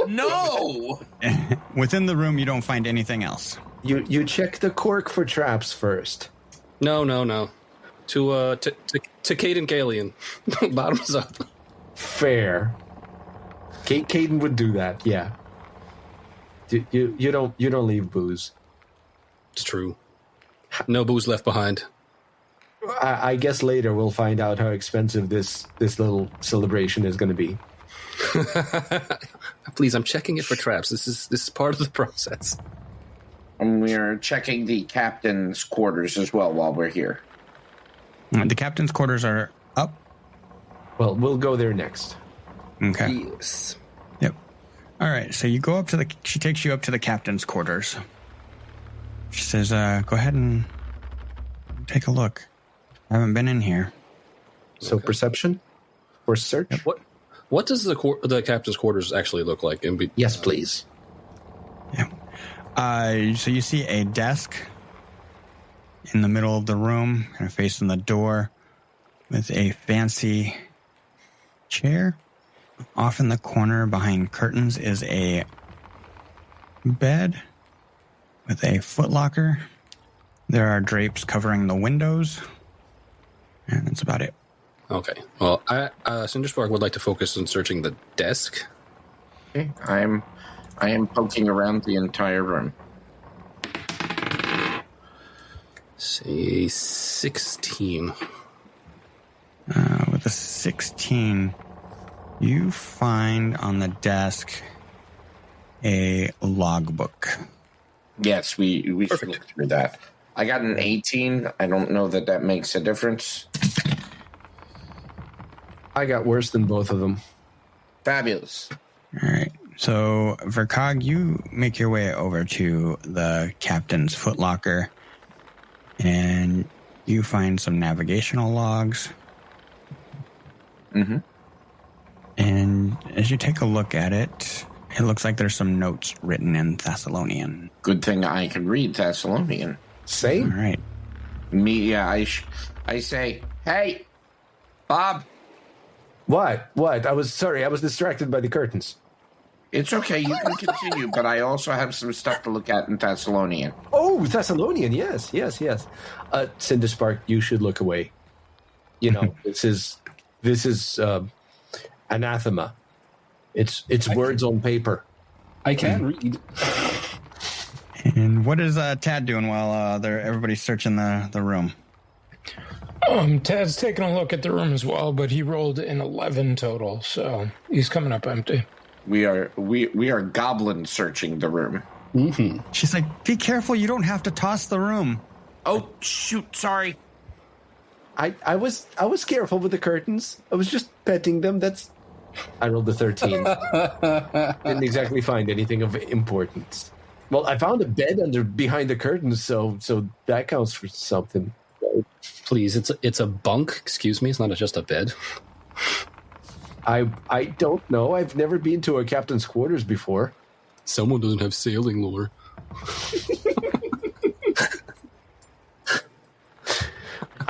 No! Within the room, you don't find anything else. You check the cork for traps first. No. To Caden Kalian. Bottoms up. Fair. Caden would do that, yeah. You don't leave booze. It's true. No booze left behind. I guess later we'll find out how expensive this little celebration is going to be. Please, I'm checking it for traps. This is part of the process. And we're checking the captain's quarters as well while we're here. The captain's quarters are up. Well, we'll go there next. Okay. Yes. Yep. All right. So you go up to she takes you up to the captain's quarters. She says, go ahead and take a look. I haven't been in here. So perception or search? Yep. What does the captain's quarters actually look like? Yes, please. Yeah. So you see a desk in the middle of the room, kind of facing the door, with a fancy chair. Off in the corner behind curtains is a bed with a footlocker. There are drapes covering the windows, and that's about it. Okay. Well, Cinderspark would like to focus on searching the desk. Okay. I am poking around the entire room. Say 16. With a 16, you find on the desk a logbook. Yes, we should look through that. I got an 18. I don't know that makes a difference. I got worse than both of them. Fabulous. All right. So, Vercog, you make your way over to the captain's footlocker, and you find some navigational logs. Mm-hmm. And as you take a look at it, it looks like there's some notes written in Thessalonian. Good thing I can read Thessalonian. Same. All right. I say, hey, Bob. What? I was distracted by the curtains. It's okay, you can continue, but I also have some stuff to look at in Thessalonian. Oh, Thessalonian, yes. Cinderspark, you should look away. You know, this is anathema. It's words on paper. I can't read. And what is Tad doing while everybody's searching the room? Tad's taking a look at the room as well, but he rolled an 11 total, so he's coming up empty. We are goblin searching the room. Mm-hmm. She's like, be careful, you don't have to toss the room. Oh, shoot, sorry. I was careful with the curtains. I was just petting them. I rolled a 13. Didn't exactly find anything of importance. Well, I found a bed behind the curtains, so that counts for something. Please, it's a bunk. Excuse me, it's not just a bed. I don't know. I've never been to a captain's quarters before. Someone doesn't have sailing lore.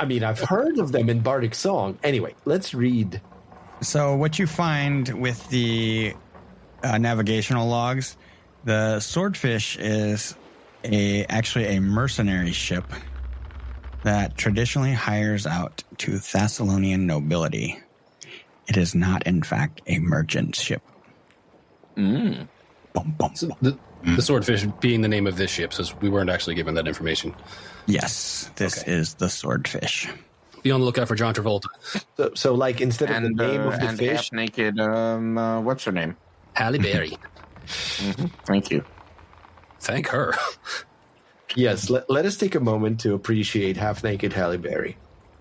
I mean, I've heard of them in Bardic Song. Anyway, let's read. So what you find with the navigational logs, the Swordfish is actually a mercenary ship that traditionally hires out to Thessalonian nobility. It is not, in fact, a merchant ship. Mm. Bum, bum, So bum. the Swordfish being the name of this ship, since we weren't actually given that information. Yes, this is the Swordfish. Be on the lookout for John Travolta. So like, instead of the name of the fish... half-naked, what's her name? Halle Berry. Mm-hmm. Thank you. Thank her. Yes, let us take a moment to appreciate half-naked Halle Berry.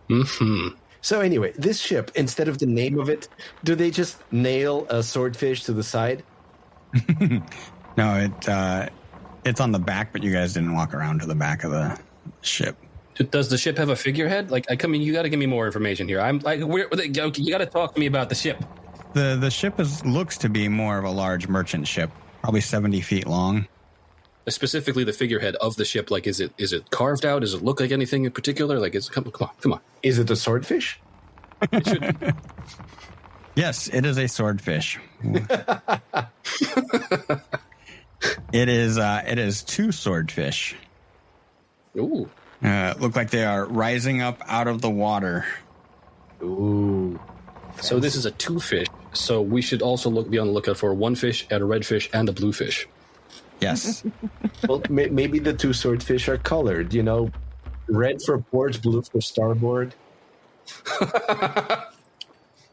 Mm-hmm. So anyway, this ship, instead of the name of it, do they just nail a swordfish to the side? No, it's on the back, but you guys didn't walk around to the back of the ship. Does the ship have a figurehead? Like, you got to give me more information here. I'm like, you got to talk to me about the ship. The ship looks to be more of a large merchant ship, probably 70 feet long. Specifically, the figurehead of the ship. Like, is it carved out? Does it look like anything in particular? Like, come on. Is it a swordfish? It should. Yes, it is a swordfish. It is two swordfish. Ooh. Look like they are rising up out of the water. Ooh. So this is a two fish. So we should also be on the lookout for one fish, and a red fish, and a blue fish. Yes. Well, maybe the two swordfish are colored. You know, red for port, blue for starboard.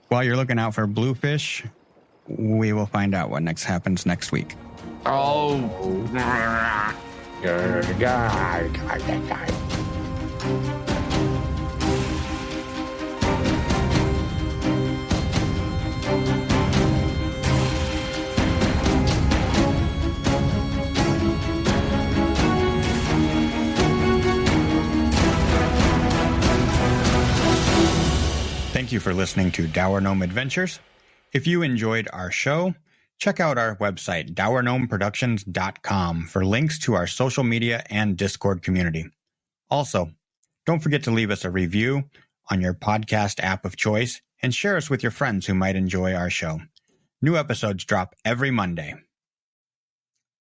While you're looking out for bluefish, we will find out what happens next week. Oh. Thank you for listening to Dour Gnome Adventures. If you enjoyed our show, check out our website, dourgnomeproductions.com, for links to our social media and Discord community. Also, don't forget to leave us a review on your podcast app of choice and share us with your friends who might enjoy our show. New episodes drop every Monday.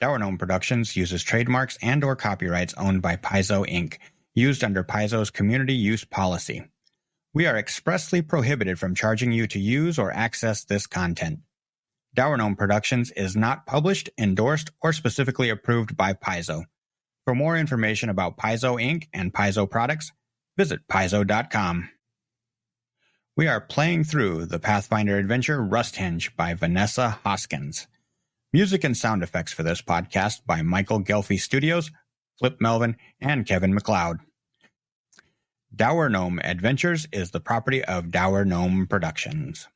Dour Gnome Productions uses trademarks and or copyrights owned by Paizo Inc., used under Paizo's community use policy. We are expressly prohibited from charging you to use or access this content. Dour Gnome Productions is not published, endorsed, or specifically approved by Paizo. For more information about Paizo Inc. and Paizo products, visit paizo.com. We are playing through the Pathfinder adventure Rusthenge by Vanessa Hoskins. Music and sound effects for this podcast by Michael Ghelfi Studios, Filip Melvin, and Kevin MacLeod. Dour Gnome Adventures is the property of Dour Gnome Productions.